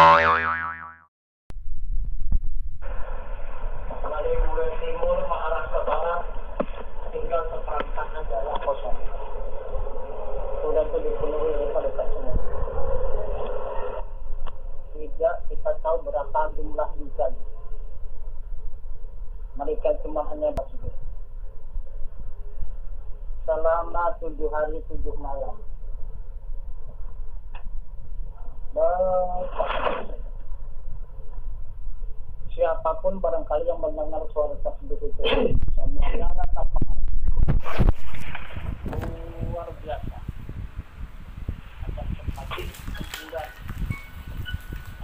Dari mulai timur mengarah ke barat, tinggal seperangkat aja yang kosong. Sudah itu dipenuhi oleh malaikat semua. Tidak kita tahu berapa jumlah hujan. Mereka cuma hanya bersih. Selama 7 hari 7 malam. Siapapun barangkali yang mendengar suara tersebut itu semuanya lapangan luar biasa akan semakin membuat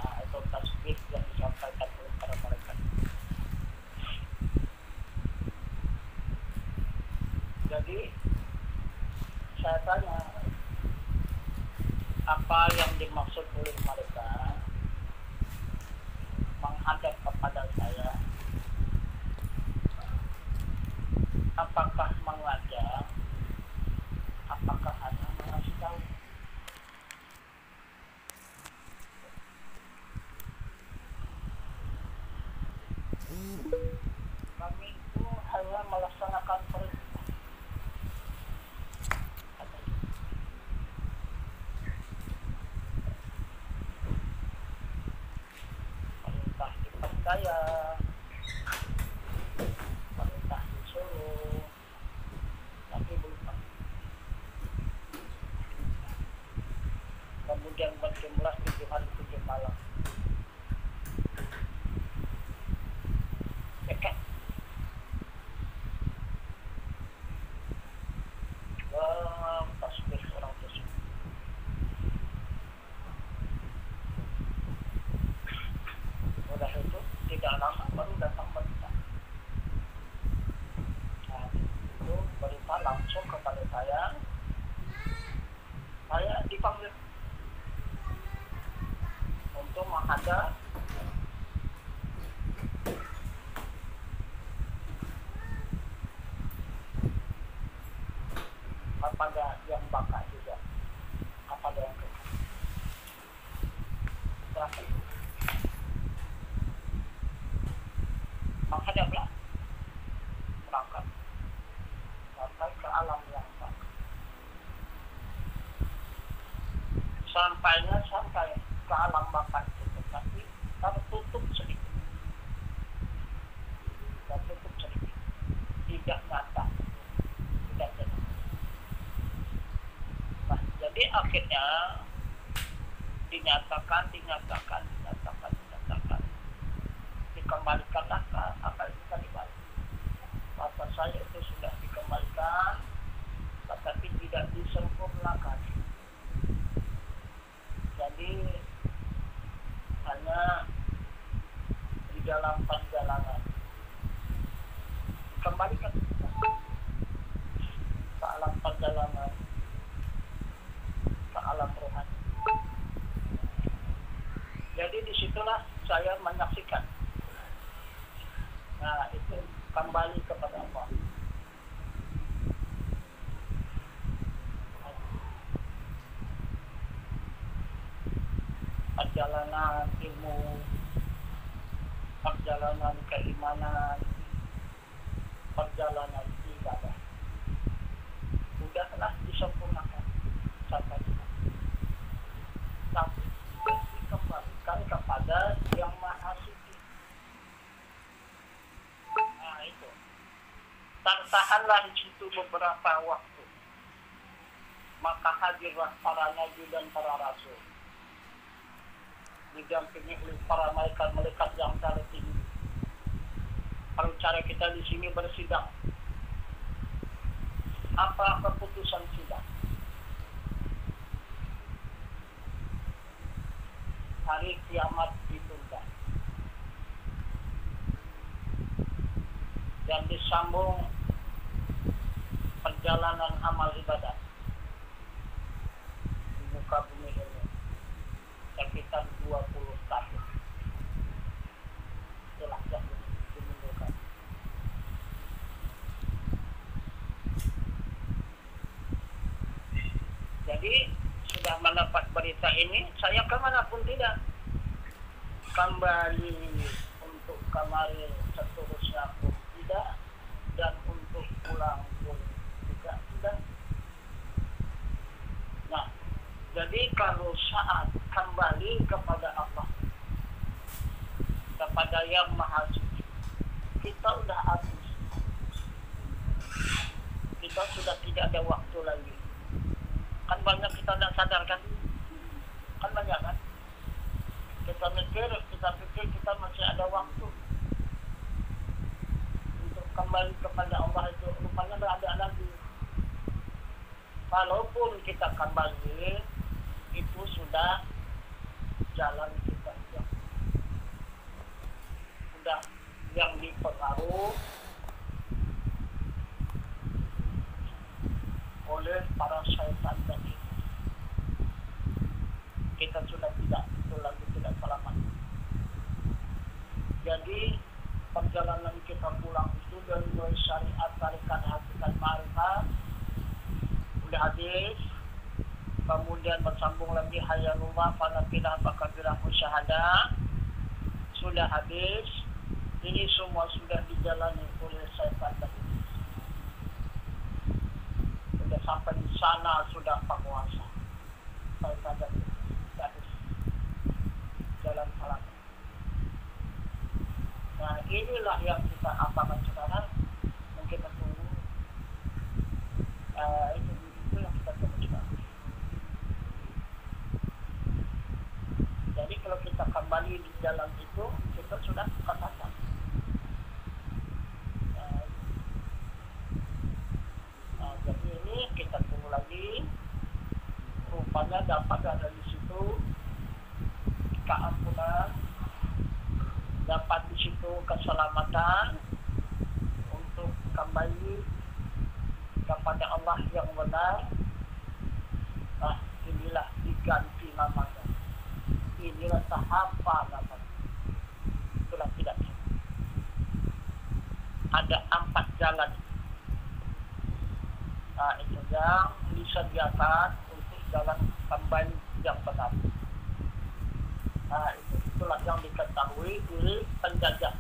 atau tasbih yang disampaikan oleh para malaikat. Jadi saya tanya, apa yang dimaksud oleh mereka menghadap kepada saya? Apakah mengajak? Apakah hanya mengasih tahu? Kami itu hanya melaksanakan perintah. Perintah dipercaya, perintah disuruh, tapi belum pasti. Kemudian berjumlah 7 hari 7 malam. Dekat. Tasbih orang tersebut. Udah itu tidak lama baru datang berita. Nah, itu berita langsung kepada saya dipanggil untuk menghadap kepada yang bakal juga, kepada yang kekal. Terakhir menghadaplah, berangkat sampai ke alam yang bakal. Sampai ke alam bakal itu, tapi tertutup sedikit, tidak nyata, tidak jelas. Nah, jadi akhirnya dinyatakan, dikembalikanlah ke apa yang bisa dibalik. Kata saya itu sudah dikembalikan, tetapi tidak disempurnakan. Jadi hanya di dalam perjalanan dikembalikan ke alam perjalanan, ke alam rohani. Jadi disitulah saya menyaksikan. Nah, itu kembali kepada Allah. Perjalanan ilmu, perjalanan keimanan, perjalanan ibadah, udahlah disempurnakan sampai di sana. Tapi dikembalikan kepada yang maha suci. Nah, itu tertahanlah di situ beberapa waktu, maka hadirlah para nabi dan para rasul, didampingi oleh para malaikat yang tertinggi. Kalau cara kita di sini bersidang, apa keputusan sidang? Hari kiamat ditunda dan disambung perjalanan amal ibadah di muka bumi ini sekitar 20 tahun. Itulah yang dimunculkan. Jadi sudah mendapat berita ini, saya kemanapun tidak. kembali untuk kemarin seterusnya pun tidak, dan untuk pulang pun juga tidak. Nah, jadi kalau saat kembali kepada Allah, kepada Yang Maha Suci, kita udah habis. Kita sudah tidak ada waktu lagi. Kan banyak kita tidak sadarkan. Kan banyak kan? Kita pikir kita masih ada waktu untuk kembali kepada Allah, itu rupanya tidak ada lagi. Walaupun kita kembali, itu sudah jalan kita sudah yang dipengaruh oleh para syaitan tadi. Kita sudah tidak, itu lagi tidak selamat. Jadi perjalanan kita pulang itu dari mulai syariat, tarikat, hakikat, ma'rifat sudah habis. Kemudian bersambung lagi hayalullah, fanafilah, bakabilah, musyahadah sudah habis. Ini semua sudah dijalani oleh syaitan tadi. Sudah sampai di sana, sudah penguasa syaitan tadi. Jalan salat. Nah, inilah yang kita apakan sekarang. Mungkin kita tunggu. Itu yang kita tunggu sekarang. Jadi kalau kita kembali di jalan itu, kita sudah katakan. Nah, jadi ini kita tunggu lagi. Rupanya dapat ada di situ keampunan, dapat di situ keselamatan untuk kembali kepada Allah yang benar. Nah, inilah diganti namanya. Inilah tahapa namanya. Itulah tidak. Ada 4 jalan. Nah, itu yang disediakan untuk jalan kembali yang benar. Nah, itulah yang diketahui oleh penjajah.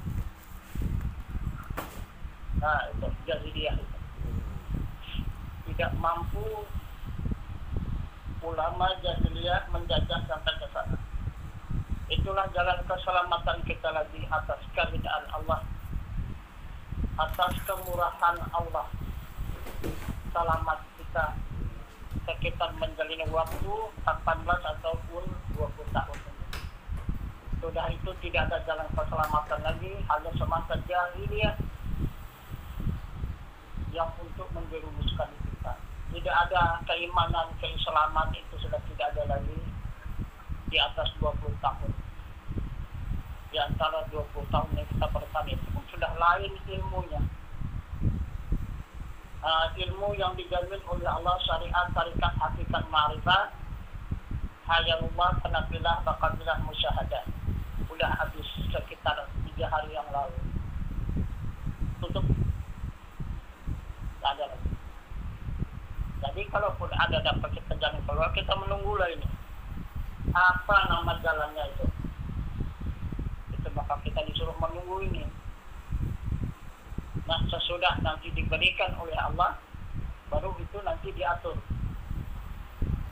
Nah, itu jahiliyah itu. Tidak mampu ulama jahiliyah menjajah sampai ke sana. Itulah jalan keselamatan kita lagi atas keridaan Allah, atas kemurahan Allah. Selamat kita sekitar menjalani waktu 18 ataupun 20 tahun. Sudah itu tidak ada jalan keselamatan lagi, hanya semasa jahiliyah yang untuk menjerumuskan kita. Tidak ada keimanan, keislaman, itu sudah tidak ada lagi di atas 20 tahun. Di antara 20 tahun yang kita bertani itu pun sudah lain ilmunya. Ilmu yang dijamin oleh Allah, syariat, tarikat, hakikat, ma'rifat, hayalullah, penafilah, bakabilah, musyahadah. Sudah habis sekitar 3 hari yang lalu. Tutup. Tak ada lagi. Jadi kalaupun ada dapat kita jalan keluar, kita menunggulah ini. Apa nama jalannya itu? Itu maka kita disuruh menunggu ini. Nah, sesudah nanti diberikan oleh Allah, baru itu nanti diatur.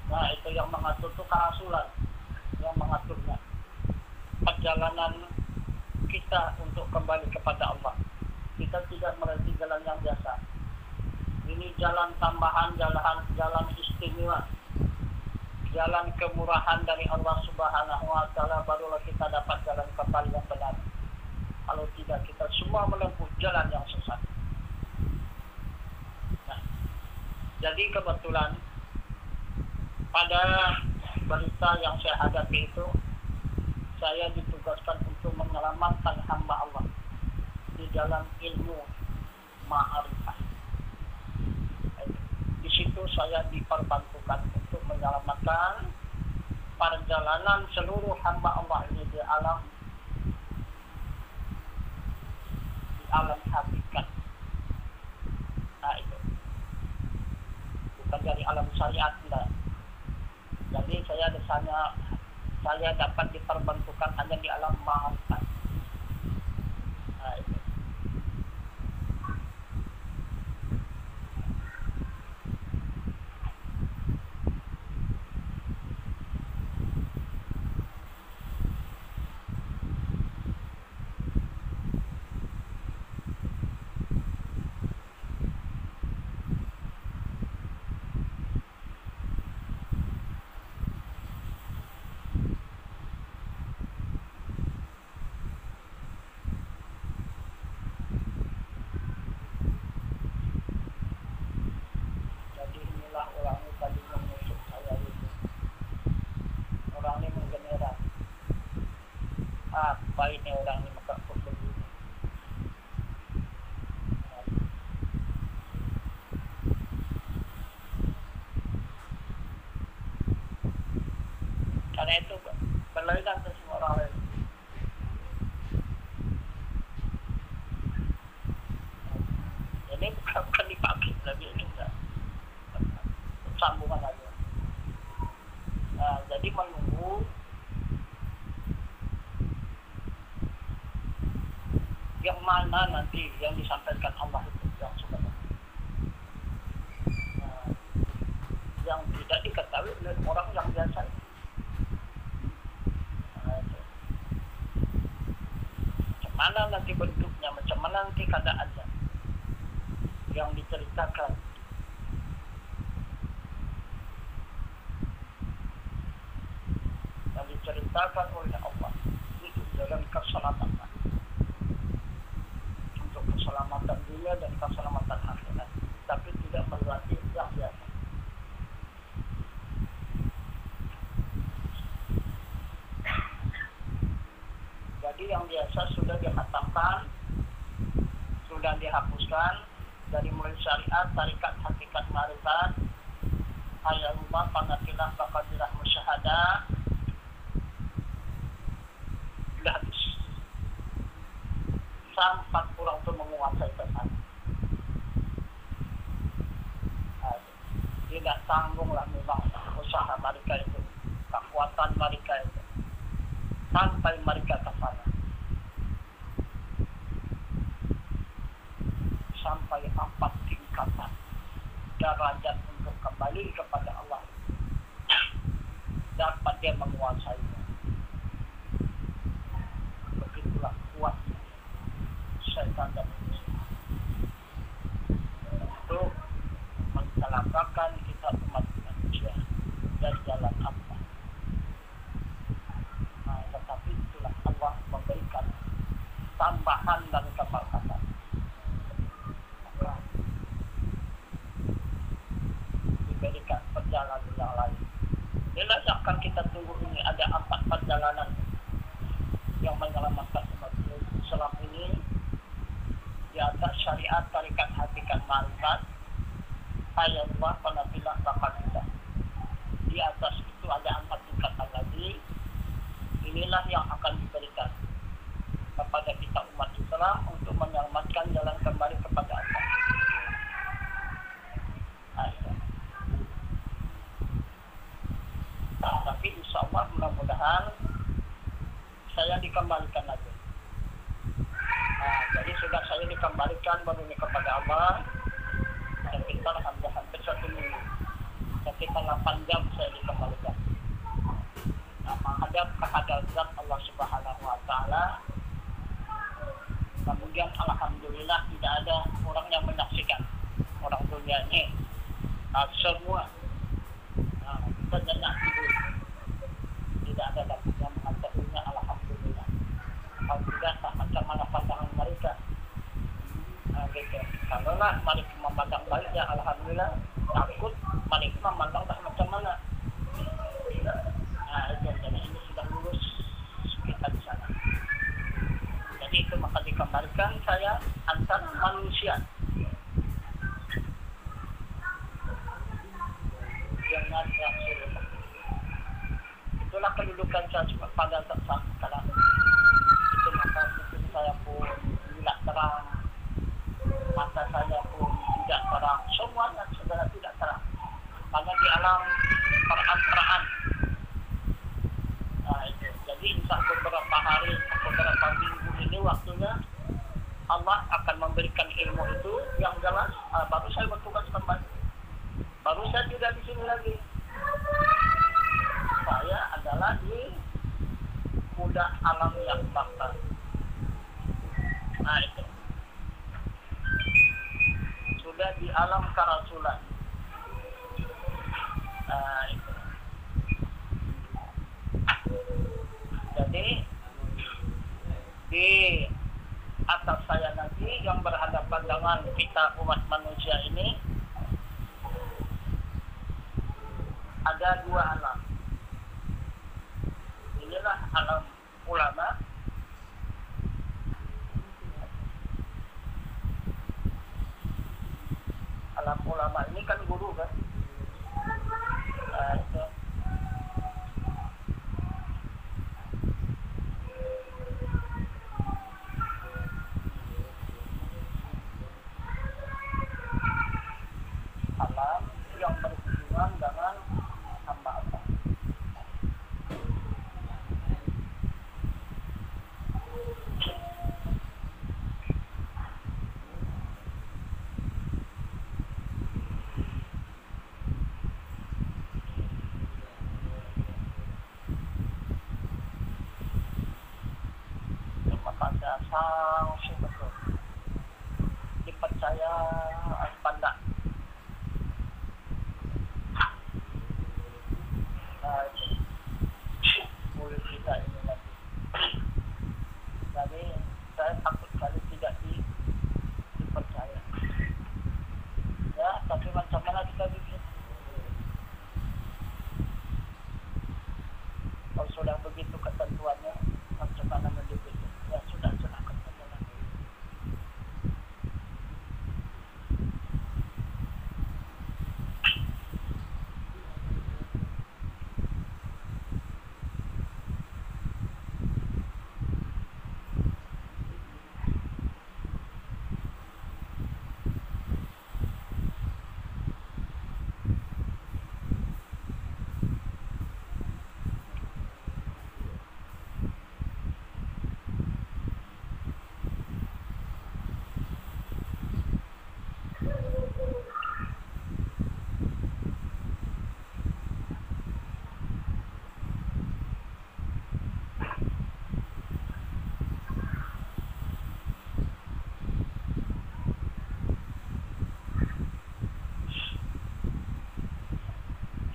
Nah, itu yang mengatur itu kerasulan, yang mengaturnya. Perjalanan kita untuk kembali kepada Allah. Kita tidak melalui jalan yang biasa. Ini jalan tambahan, jalan istimewa. Jalan kemurahan dari Allah Subhanahu wa Ta'ala, barulah kita dapat jalan kembali yang benar. Kalau tidak, kita semua menempuh jalan yang sesat. Nah, jadi kebetulan pada berita yang saya hadapi itu, saya ditugaskan untuk menyelamatkan hamba Allah di dalam ilmu ma'rifah. Di situ saya diperbantukan untuk menyelamatkan perjalanan seluruh hamba Allah ini di alam hakikat. Nah, itu bukan dari alam syariat, tidak. Jadi saya dapat diperbantukan hanya di alam Apa ini orang ini maka kok begini. Karena itu berlainan ke semua orang lain. Ini bukan dipakai lagi, ini enggak sambungan lagi. Nah, jadi menunggu yang mana nanti yang disampaikan Allah itu yang sebenarnya. Nah, yang tidak diketahui oleh orang yang biasa. Nah, itu. Macam mana nanti bentuknya, macam mana nanti keadaannya yang diceritakan. Yang diceritakan oleh Allah itu dalam keselamatan, untuk keselamatan dunia dan keselamatan akhirat, tapi tidak melewati yang biasa. Jadi yang biasa sudah dihatamkan, sudah dihapuskan dari mulai syariat, tarikat, hakikat, marifat, ayatullah, pangatilah, bakadirah, musyahadah, sudah habis. Sampai kurang itu menguasai pesan. Tidak tanggunglah memang usaha mereka itu, kekuatan mereka itu, sampai mereka ke sana. Sampai 4 tingkatan derajat untuk kembali kepada Allah, dapat dia menguasainya. Begitulah kuatnya syaitan dan iblis untuk mencelakakan kita umat manusia dari jalan Allah. Nah, tetapi itulah Allah memberikan tambahan dan keberkatan. Diberikan perjalanan yang lain. Inilah yang akan kita tunggu ini. Ada 4 perjalanan yang menyelamatkan umat Islam ini. Di atas syariat, tarikat, hakikat, marifat, ayatullah, panafilah, bakatillah. Di atas itu ada 4 tingkatan lagi. Inilah yang akan diberikan kepada kita umat Islam untuk menyelamatkan jalan kembali kepada Allah. Tapi insya Allah mudah-mudahan saya dikembalikan lagi. Nah, jadi sudah saya dikembalikan baru ini kepada Allah. Sekitar hampir 1 minggu. Sekitar 8 jam saya dikembalikan. Nah, menghadap kehadrat Allah Subhanahu Wa Taala. Kemudian alhamdulillah tidak ada orang yang menyaksikan, orang dunia ini. Nah, semua kita jangan tidur. Tidak ada lagi yang mengatakannya alhamdulillah. Kalau tidak, tak macam mana pandangan mereka. Nah, gitu. Kalau lah mereka memandang baik, ya alhamdulillah. Takut mereka memandang tak macam mana. Nah, itu jadi ini sudah lulus kita di sana. Jadi itu maka dikembalikan saya antar manusia. Jangan Rasulullah. Itulah kedudukan saya pada saat sekarang. Itu maka mungkin saya pun tidak terang, mata saya pun tidak terang, semuanya saudara tidak terang. Karena di alam perantaraan. Nah, itu. Jadi insya beberapa hari, beberapa minggu ini waktunya Allah akan memberikan ilmu itu yang jelas. Baru saya bertugas kembali. Baru saya tidak di sini lagi. Saya adalah di budak alam yang bakar. Nah, itu. Sudah di alam karasulan. Nah, itu. Jadi di atas saya nanti yang berhadapan dengan kita umat manusia ini ada 2 alam. Inilah alam ulama sanksi betul. Dipercaya apa enggak? Nah, itu. Boleh tidak ini lagi. Jadi saya takut kali tidak dipercaya. Ya, tapi macam mana kita bikin? Kalau sudah begitu ketentuannya, macam mana mendidik? Ya sudah ketentuan.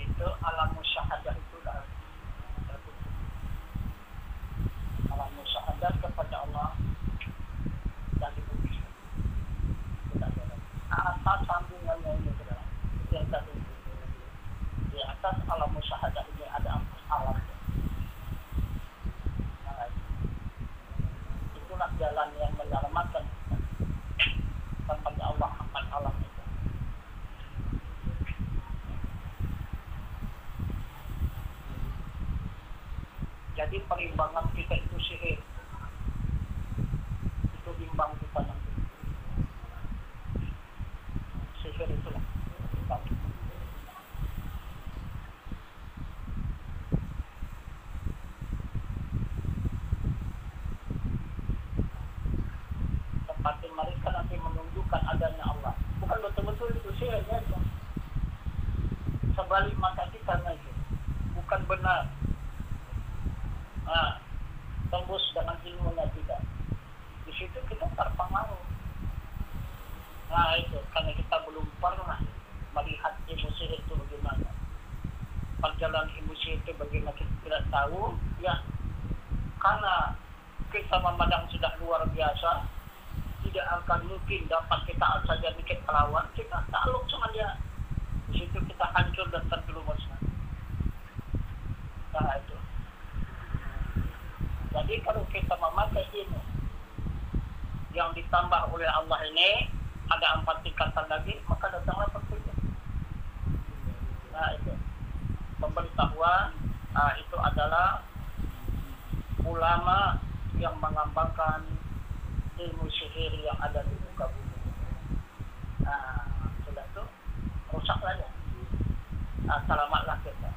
Itu alam musyahadah itu dah tertutup. Alam musyahadah kepada Allah dan di bumi. Tidak ada lagi. Atas sambungannya ini adalah yang tadi. Di atas alam musyahadah ini ada empat alam. Nah, itulah jalan yang menyelamatkan kita kepada Allah empat alam itu. Jadi perimbangan kita itu sihir. Itu bimbang kita nanti. Sihir itulah. Seperti mereka nanti menunjukkan adanya Allah. Bukan betul-betul itu sihirnya itu. Sebalik mata kita itu. Bukan benar. Nah, tembus dengan ilmunya tidak. Di situ kita terpengaruh. Nah itu, karena kita belum pernah melihat ilmu sihir itu bagaimana. Perjalanan ilmu sihir itu bagaimana kita tidak tahu. Ya, karena kita memandang sudah luar biasa, tidak akan mungkin dapat kita saja dikit melawan. Kita takluk sama dia. Di situ kita hancur dan terjerumus. Nah itu. Jadi kalau kita memakai ilmu yang ditambah oleh Allah ini, ada 4 tingkatan lagi, maka datanglah petunjuk. Nah itu. Pemberitahuan itu adalah ulama yang mengembangkan ilmu sihir yang ada di muka bumi. Nah, sudah itu rusaklah ya. Selamatlah kita.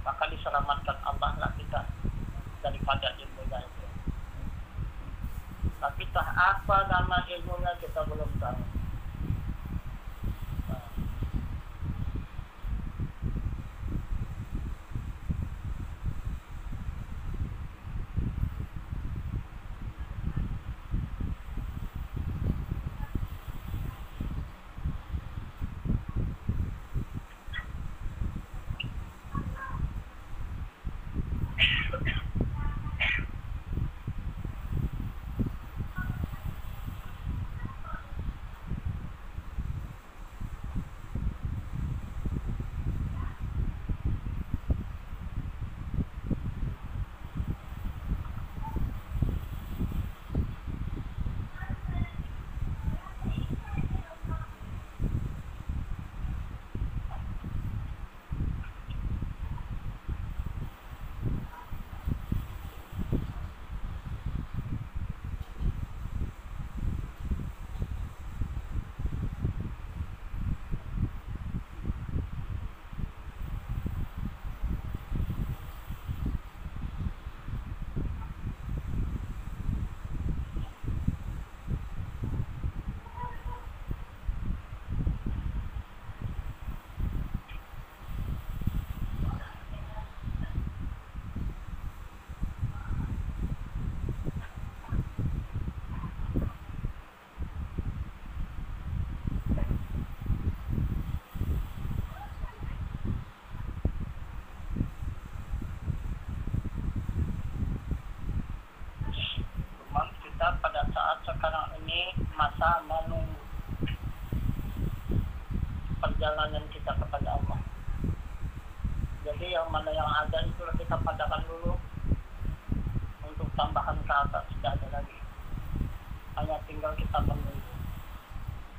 Maka diselamatkan Allah lah kita daripada ilmunya itu. Tapi apa nama ilmunya kita belum tahu. saat sekarang ini masa menunggu perjalanan kita kepada Allah. Jadi yang mana yang ada itu kita padakan dulu, untuk tambahan ke atas tidak ada lagi. Hanya tinggal kita menunggu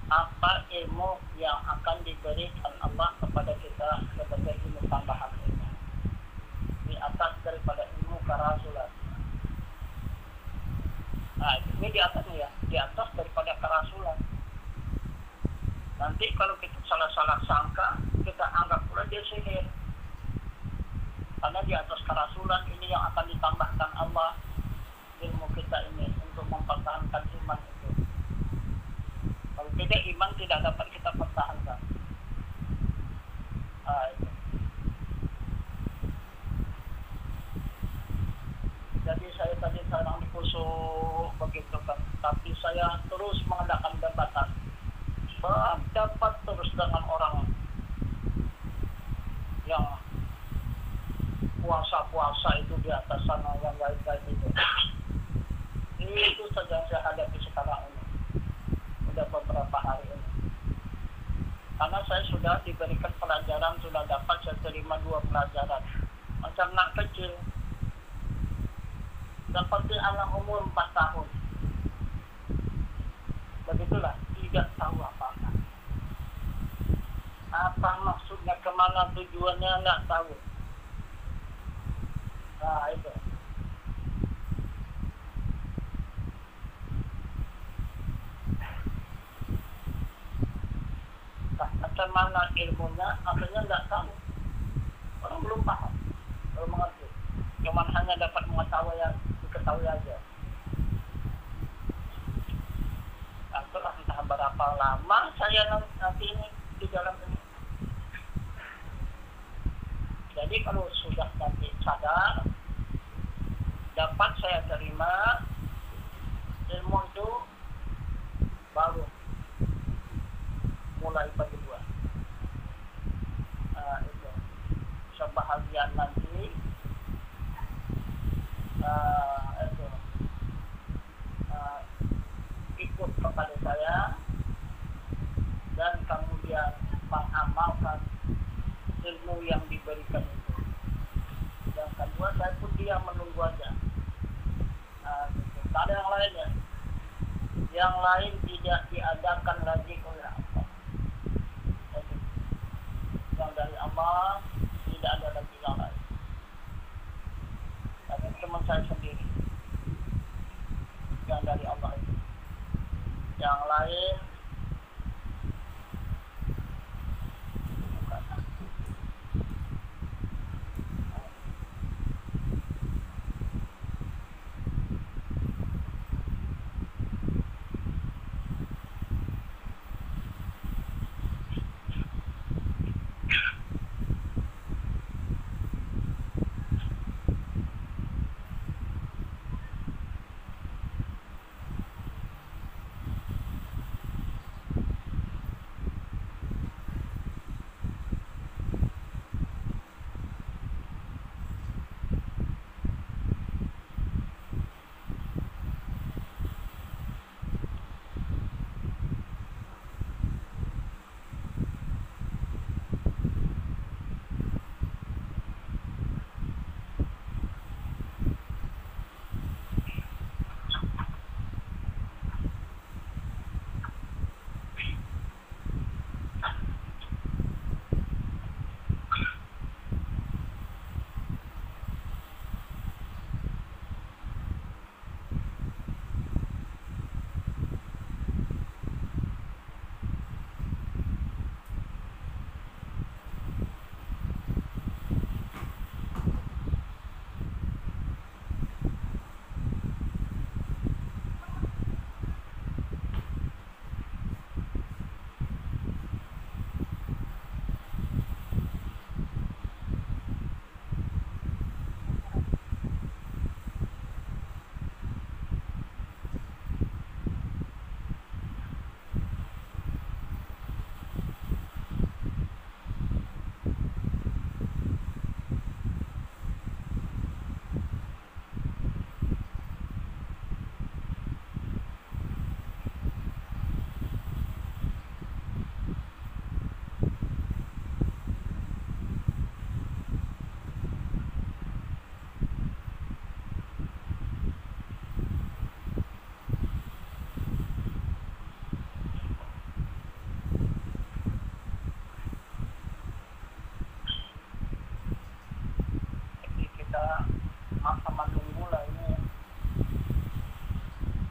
apa ilmu yang akan diberikan Allah kepada kita sebagai ilmu tambahan ini, di atas daripada ilmu kerasulan. Nah, ini di atasnya ya, di atas daripada kerasulan. Nanti kalau kita salah-salah sangka, kita anggap pula dia sihir. Karena di atas kerasulan ini yang akan ditambahkan Allah ilmu kita ini untuk mempertahankan iman itu. Kalau tidak, iman tidak dapat kita pertahankan. Itu. Jadi saya tadi sedang dikusuk begitu kan, tapi saya terus mengadakan debatan, dapat terus dengan orang yang puasa-puasa itu di atas sana, yang lain-lain itu. Itu saja yang saya hadapi sekarang ini, sudah beberapa hari ini. Karena saya sudah diberikan pelajaran, sudah dapat saya terima 2 pelajaran. Macam anak kecil, seperti anak umur 4 tahun. Begitulah, tidak tahu apa-apa. Apa maksudnya, kemana tujuannya, nggak tahu. Nah, itu. Nah, macam mana ilmunya, akhirnya nggak tahu. Orang belum paham, belum mengerti. Cuma hanya dapat diketahui aja. Nah, itulah entah berapa lama saya nanti ini di dalam ini. Jadi kalau sudah nanti sadar, dapat saya terima ilmu itu, baru mulai bagi 2. Itu sebahagian nanti itu ikut kepada saya dan kemudian mengamalkan ilmu yang diberikan itu. Yang kedua, saya pun diam menunggu aja. Gitu. Tak ada yang lainnya. Yang lain tidak diadakan lagi oleh Allah. Gitu. Yang dari Allah tidak ada lagi yang lain. Tapi cuma saya sendiri yang dari Allah itu. Yang lain bukan. pada masa menunggu lah ini,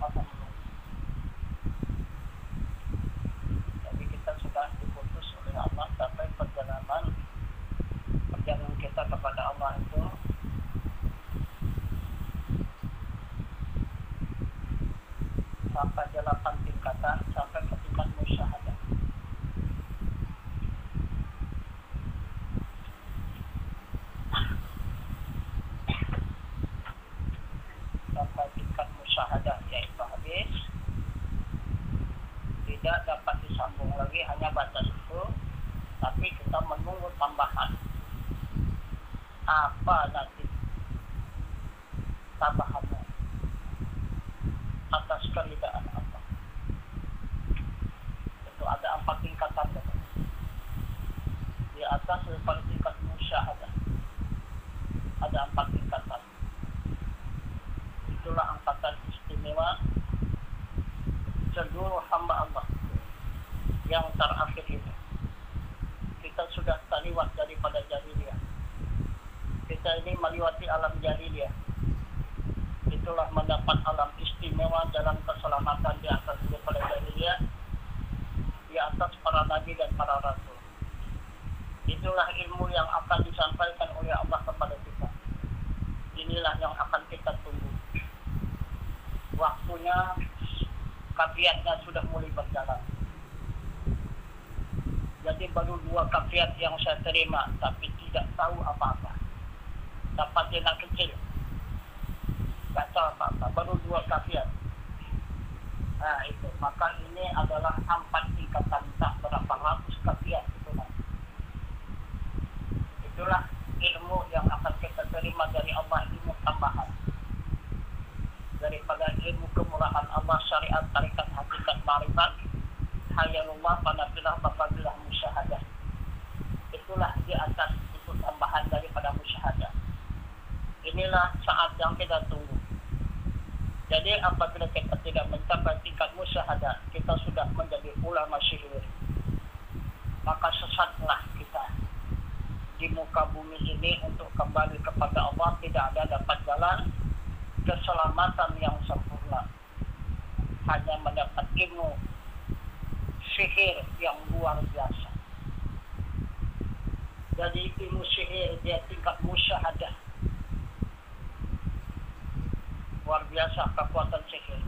masa menunggu. Jadi kita sudah diputus oleh Allah sampai perjalanan kita kepada Allah itu sampai 8 tingkatan sampai ke tingkat musyahadah. Sampai tingkat musyahadah yaitu habis, tidak dapat disambung lagi, hanya batas itu, tapi kita menunggu tambahan. Apa nanti tambahannya atas keridaan Allah? Itu ada 4 tingkatan. Di atas daripada tingkat musyahadah ada 4 tingkatan. Itulah angkatan istimewa seluruh hamba Allah yang terakhir ini. Kita sudah terliwat daripada jahiliyah. Kita ini melewati alam jahiliyah. Itulah mendapat alam istimewa dalam keselamatan di atas daripada jahiliyah, di atas para nabi dan para rasul. Itulah ilmu yang akan disampaikan oleh Allah kepada kita. Inilah yang akan kita tunggu. Waktunya, kafiatnya sudah mulai berjalan. Jadi baru 2 kafiat yang saya terima, tapi tidak tahu apa-apa. Dapat anak kecil, tak tahu apa-apa, baru 2 kafiat. Nah itu, maka ini adalah 4 tingkatan, tak berapa ratus kafiat. Itulah ilmu yang akan kita terima dari Allah, ilmu tambahan daripada ilmu kemurahan Allah, syariat, tarikat, hakikat, ma'rifat, hayalullah, panafilah, bafabilah, musyahadah. Itulah di atas itu tambahan daripada musyahadah. Inilah saat yang kita tunggu. Jadi apabila kita tidak mencapai tingkat musyahadah, kita sudah menjadi ulama syihir, maka sesatlah kita di muka bumi ini. Untuk kembali kepada Allah tidak ada dapat jalan keselamatan yang sempurna, hanya mendapat ilmu sihir yang luar biasa. Jadi ilmu sihir dia tingkat musyahadah, luar biasa kekuatan sihir.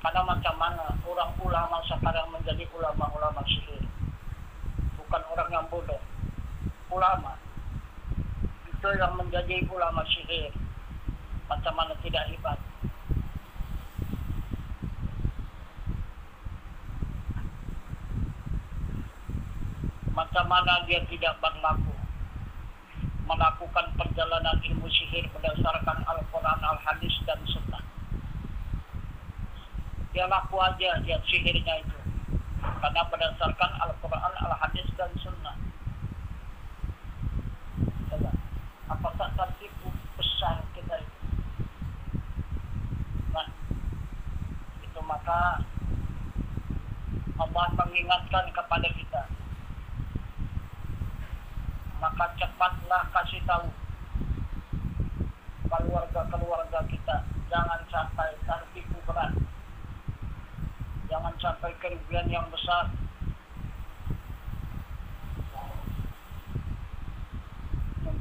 Karena macam mana orang ulama sekarang menjadi ulama-ulama sihir, bukan orang yang bodoh, ulama itu yang menjadi ulama sihir. Macam mana tidak hebat? Macam mana dia tidak berlaku melakukan perjalanan ilmu sihir berdasarkan Al-Quran, Al-Hadis dan Sunnah. Dia laku aja dia sihirnya itu karena berdasarkan Al-Quran, Al-Hadis dan Sunnah. Apakah tertipu besar kita itu? Nah, itu maka Allah mengingatkan kepada kita, maka cepatlah kasih tahu keluarga kita, jangan sampai tertipu berat, jangan sampai kerugian yang besar.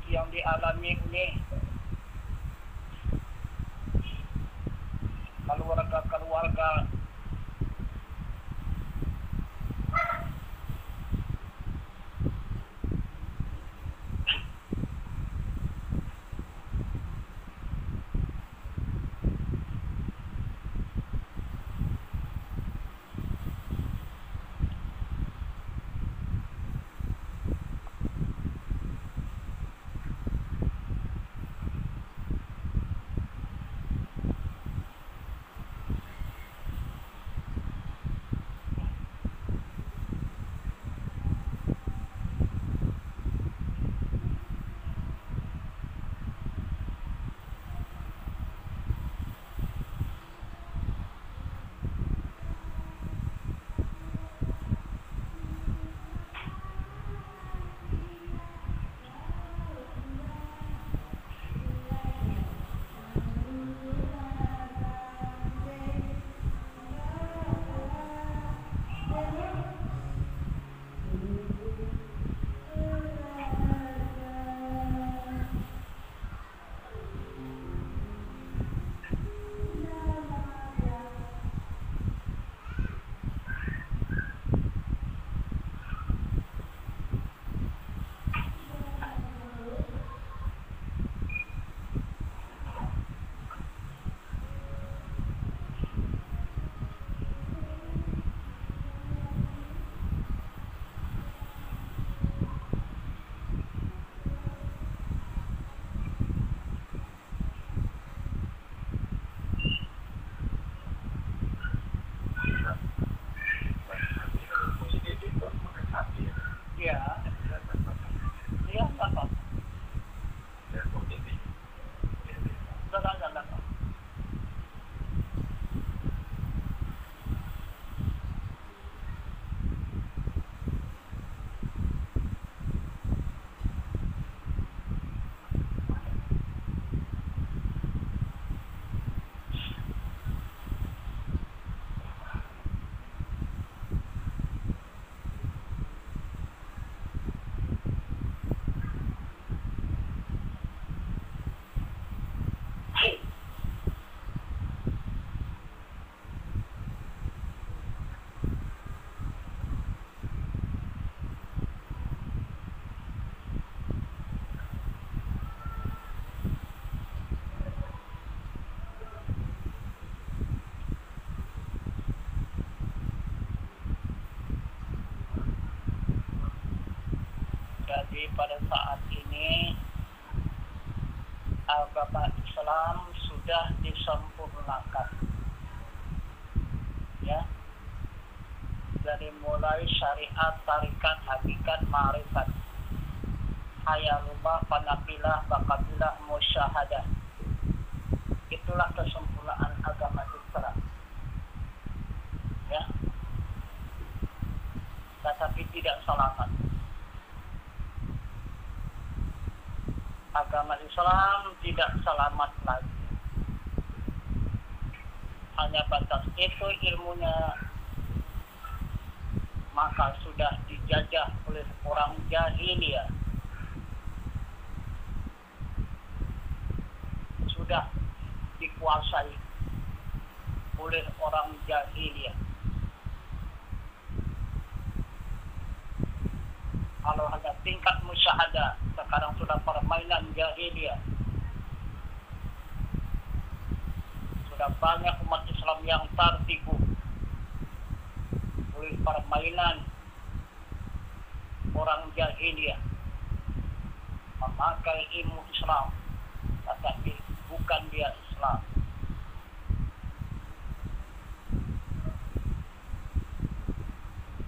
Yang dialami ini keluarga Jadi pada saat ini agama Islam sudah disempurnakan, ya, dari mulai syariat, tarikat, hakikat, ma'rifat, hayalumah, panapilah, bakabilah, musyahadah. Itulah kesempurnaan agama Islam, ya. Tetapi tidak selamat. Agama Islam tidak selamat lagi. Hanya batas itu ilmunya, maka sudah dijajah oleh orang jahiliyah. Sudah dikuasai oleh orang jahiliyah. Kalau hanya tingkat musyahadah, sekarang sudah permainan jahiliyah. Sudah banyak umat Islam yang tertipu oleh permainan orang jahiliyah, memakai ilmu Islam, tetapi bukan dia Islam.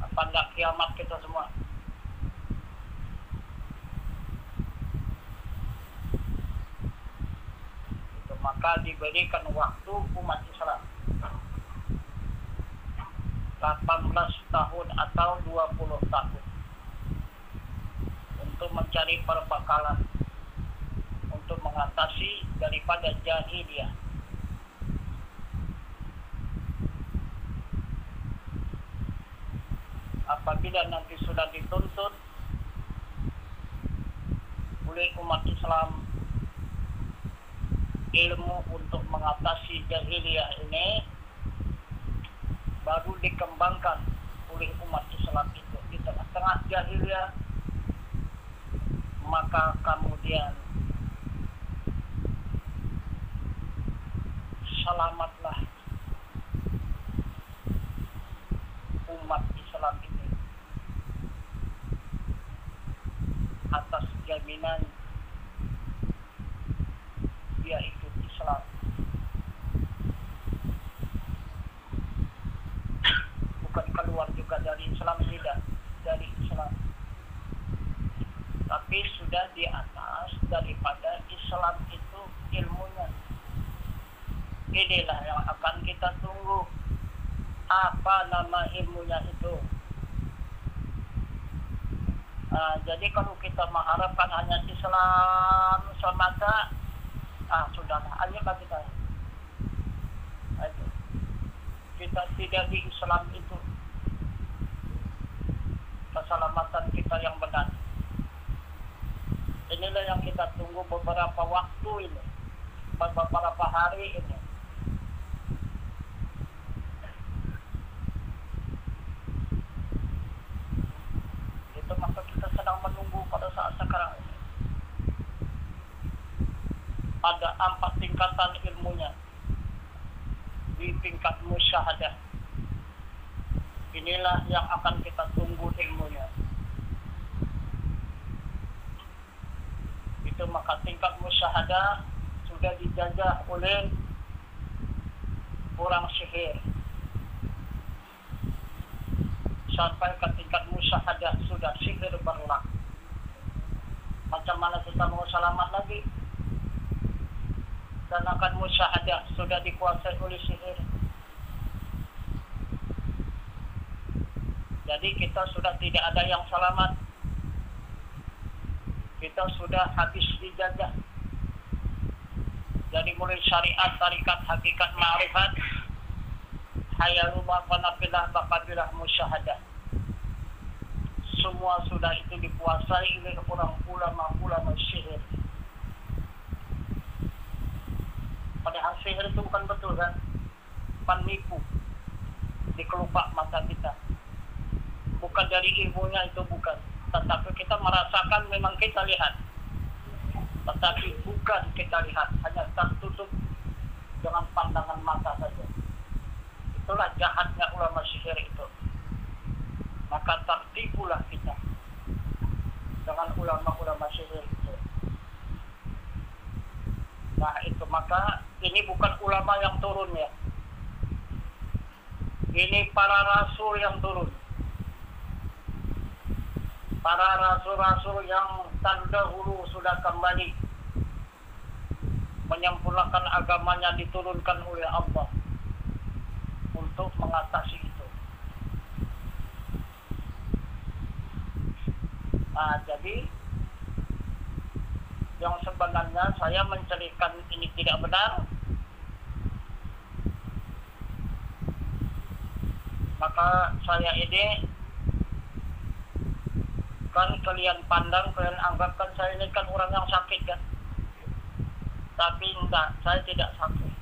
Apa enggak kiamat kita semua? Maka diberikan waktu umat Islam 18 tahun atau 20 tahun untuk mencari perbekalan, untuk mengatasi daripada jahiliyah. Apabila nanti sudah dituntut oleh umat Islam ilmu untuk mengatasi jahiliyah ini, baru dikembangkan oleh umat Islam itu di tengah-tengah jahiliyah, maka kemudian selamatlah umat Islam ini atas jaminan dia ikut Islam. Bukan keluar juga dari Islam, tidak dari Islam, tapi sudah di atas daripada Islam itu ilmunya. Inilah yang akan kita tunggu. Apa nama ilmunya itu? Jadi kalau kita mengharapkan hanya Islam semata, sudahlah, ayolah kita. Kita tidak di Islam itu keselamatan kita yang benar. Inilah yang kita tunggu beberapa waktu ini, beberapa hari ini. Itu maka kita sedang menunggu pada saat sekarang ini. Ada 4 tingkatan ilmunya. Di tingkat musyahadah, inilah yang akan kita tunggu ilmunya. Itu maka tingkat musyahadah sudah dijajah oleh orang sihir. Sampai ke tingkat musyahadah sudah sihir berulang. Macam mana kita mau selamat lagi? Dan akan musyahadah sudah dikuasai oleh sihir. Jadi kita sudah tidak ada yang selamat. Kita sudah habis dijajah. Jadi mulai syariat, tarikat, hakikat, ma'rifat, hayalumah, panapilah, bakabilah, musyahadah, semua sudah itu dikuasai oleh orang ulama-ulama sihir. Padahal sihir itu bukan betul, kan? Penipu, dikelupak mata kita. Bukan dari ilmunya itu, bukan. Tetapi kita merasakan, memang kita lihat. Tetapi bukan kita lihat, hanya tertutup dengan pandangan mata saja. Itulah jahatnya ulama sihir itu. Maka tertipulah kita. dengan ulama-ulama sihir itu. Nah itu, maka ini bukan ulama yang turun ya, ini para rasul yang turun, para rasul-rasul yang terdahulu sudah kembali menyempurnakan agamanya, diturunkan oleh Allah untuk mengatasi itu. Nah jadi yang sebenarnya saya menceritakan ini tidak benar, maka saya ini kan kalian pandang, kalian anggapkan saya ini kan orang yang sakit kan, tapi enggak, saya tidak sakit.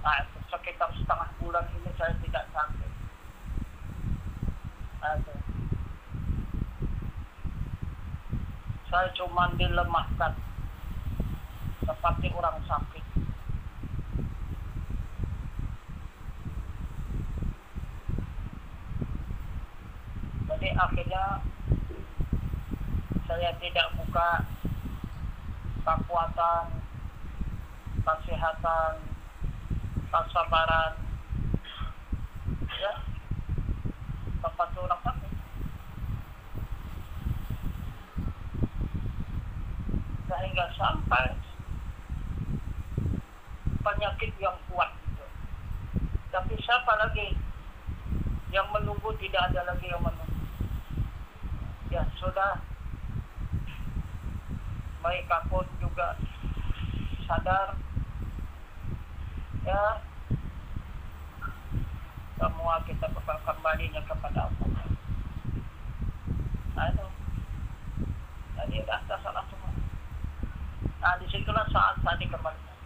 Nah, sekitar setengah bulan ini saya tidak sakit. Aduh. Saya cuma dilemahkan seperti orang sakit. Jadi akhirnya saya tidak buka kekuatan, kesehatan, kesabaran, ya, seperti orang sakit. Sehingga sampai penyakit yang kuat gitu. Tapi siapa lagi yang menunggu? Tidak ada lagi yang menunggu. Ya sudah, mereka pun juga sadar ya, semua kita bakal kembalinya kepada Allah. Aduh, jadi dah salah semua. Nah disitulah saat saya dikembalikan.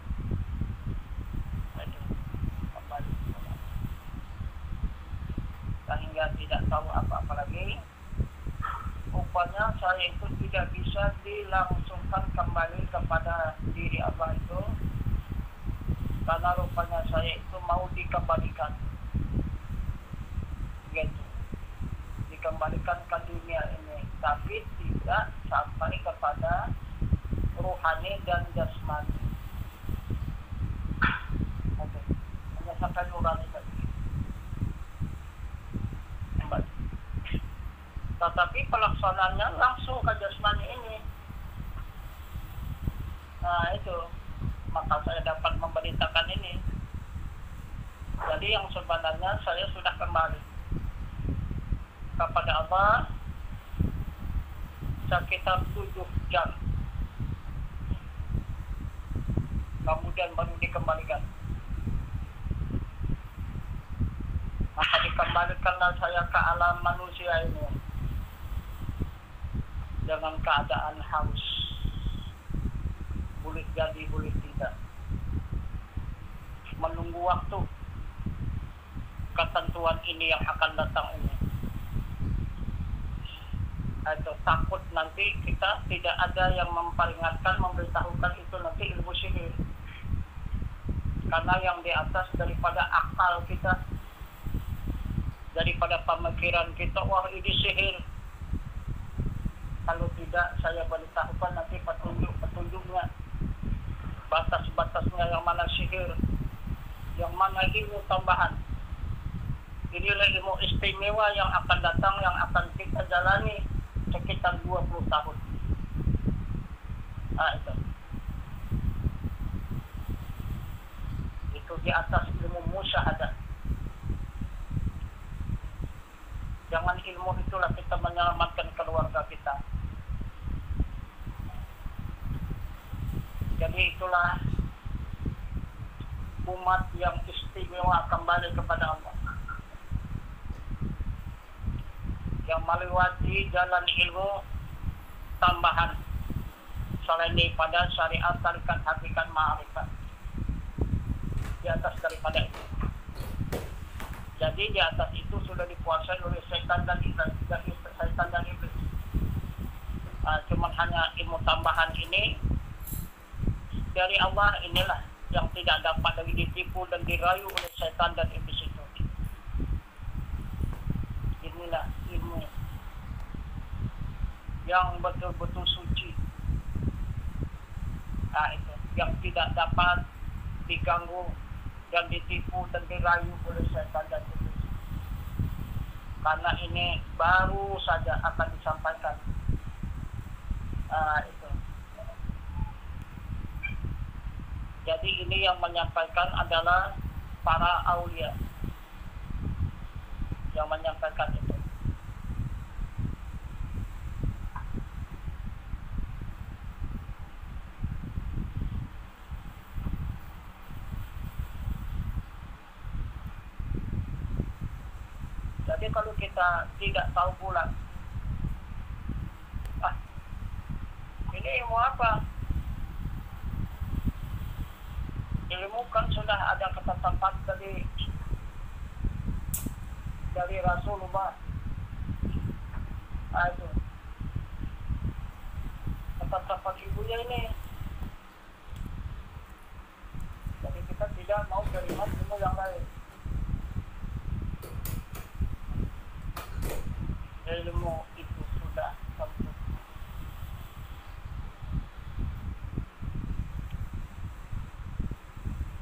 Aduh, kembali. Sehingga tidak tahu apa-apa lagi. Rupanya saya itu tidak bisa dilangsungkan kembali kepada diri Allah itu, karena rupanya saya itu mau dikembalikan gitu, dikembalikan ke dunia ini, tapi tidak sampai kepada rohani dan jasmani. Oke, hanya sampai rohani saja. Tetapi pelaksanaannya langsung ke jasmani ini. Nah itu, maka saya dapat memberitakan ini. Jadi yang sebenarnya saya sudah kembali kepada Allah sekitar 7 jam. Kemudian baru dikembalikan. Maka dikembalikanlah saya ke alam manusia ini dengan keadaan haus, boleh jadi boleh tidak, menunggu waktu ketentuan ini yang akan datang ini. Atau takut nanti kita tidak ada yang memperingatkan, memberitahukan itu nanti ilmu sihir, karena yang di atas daripada akal kita, daripada pemikiran kita, wah ini sihir. Kalau tidak, saya beritahukan nanti petunjuknya, batas-batasnya, yang mana sihir, yang mana ilmu tambahan. Inilah ilmu istimewa yang akan datang, yang akan kita jalani sekitar 20 tahun. Nah itu di atas ilmu musyahadah. Jangan ilmu itulah kita menyelamatkan keluarga kita. Jadi itulah umat yang istimewa kembali kepada Allah, yang melewati jalan ilmu tambahan selain daripada syariat, tarikat, hakikat, ma'rifat. Di atas daripada itu. Jadi di atas itu sudah dikuasai oleh setan dan iblis. Cuman hanya ilmu tambahan ini dari Allah, inilah yang tidak dapat lagi ditipu dan dirayu oleh setan dan iblis itu. Inilah ilmu yang betul-betul suci. Nah, itu yang tidak dapat diganggu dan ditipu dan dirayu oleh setan dan iblis. Karena ini baru saja akan disampaikan. Itu. Jadi ini yang menyampaikan adalah para aulia yang menyampaikan itu. Jadi kalau kita tidak tahu pula, ini ilmu apa? Ilmu kan sudah ada ketetapan dari Rasulullah. Itu ketetapan ibunya ini. Jadi kita tidak mau terima ilmu yang lain. Ilmu itu sudah tentu.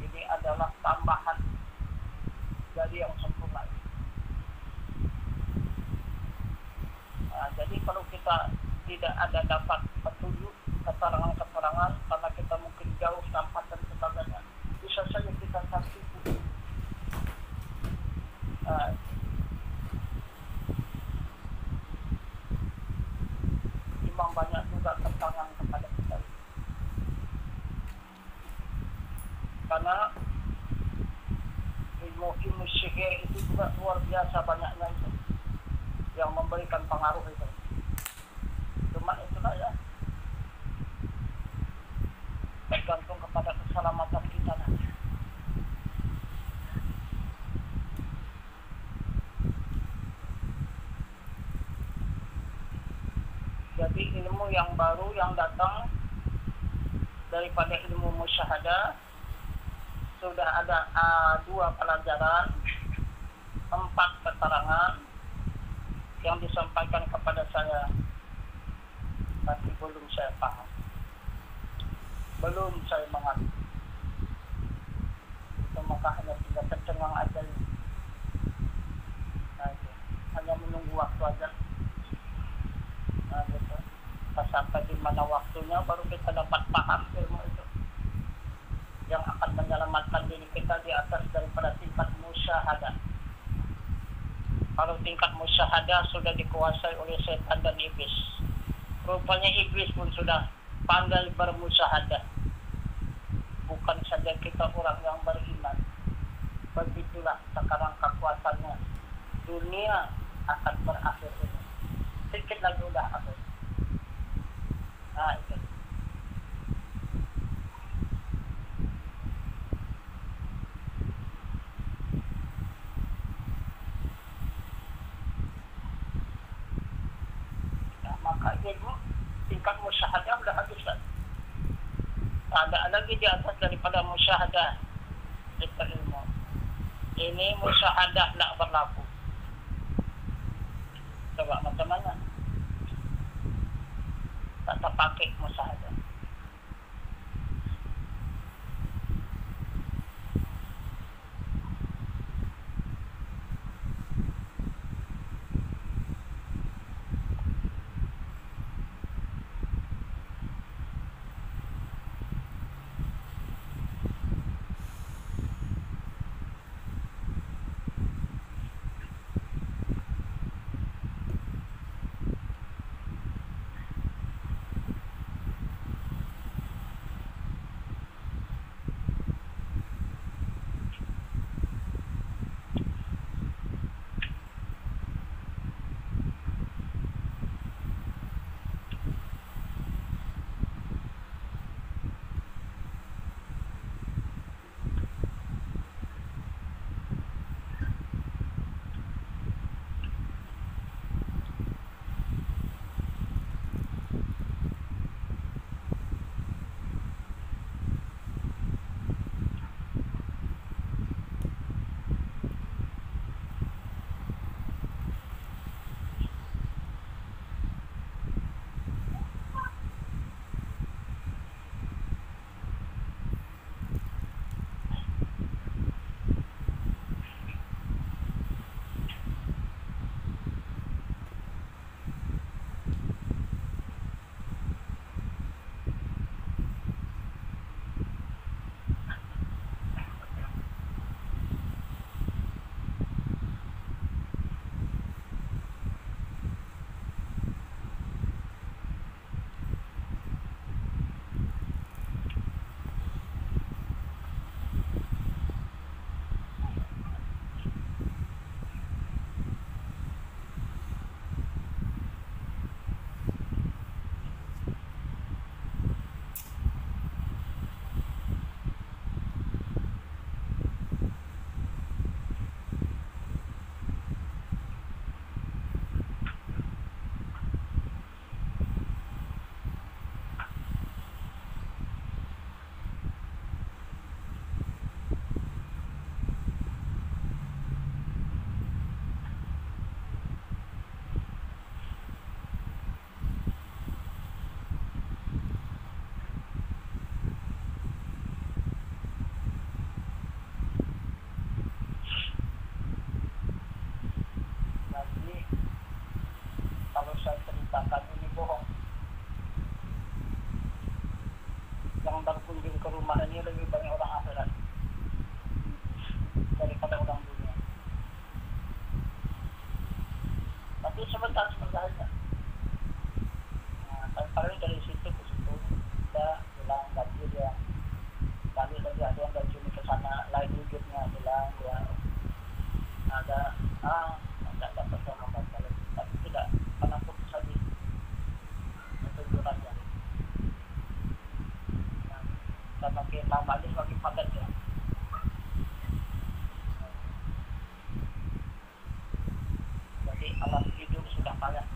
Ini adalah tambahan dari yang sempurna. Jadi kalau kita tidak ada dapat petunjuk, keterangan-keterangan, karena kita mungkin jauh tempat dan sebagainya, bisa saja kita tertipu. Imam banyak juga keterangan kepada kita. Karena ilmu sihir itu juga luar biasa banyaknya itu, yang memberikan pengaruh itu. Cuma itulah ya, tergantung kepada keselamatan kita nanti. Jadi ilmu yang baru yang datang daripada ilmu musyahadah, sudah ada 2 pelajaran, 4 keterangan yang disampaikan kepada saya, tapi belum saya paham, belum saya mengerti. Itu maka hanya tinggal tercengang aja. Hanya menunggu waktu aja. Gitu. Sampai di mana waktunya baru kita dapat paham ilmu itu yang akan menyelamatkan diri kita di atas daripada tingkat musyahadah. Kalau tingkat musyahadah sudah dikuasai oleh setan dan iblis, rupanya iblis pun sudah pandai bermusyahadah. Bukan saja kita orang yang beriman. Begitulah sekarang kekuatannya. Dunia akan berakhir ini. Sedikit lagi udah akhir. Itu. Maka ilmu tingkat musyahadah sudah habis kan? Ada lagi di atas daripada musyahadah itu ilmu. Ini musyahadah tidak berlaku. Coba macam mana? Tak terpakai musyahadah. ke rumah ini lebih banyak orang akhirat daripada orang dunia. Tapi sebentar aja. Nah, paling dari situ ke situ kita bilang lagi dia kali lagi ada yang dari sini ke sana lain wujudnya bilang dia ada tidak dapat sama sekali, tapi tidak pernah putus lagi itu jurannya. Dan makin lama aja semakin padat ya. Jadi alam hidup sudah banyak.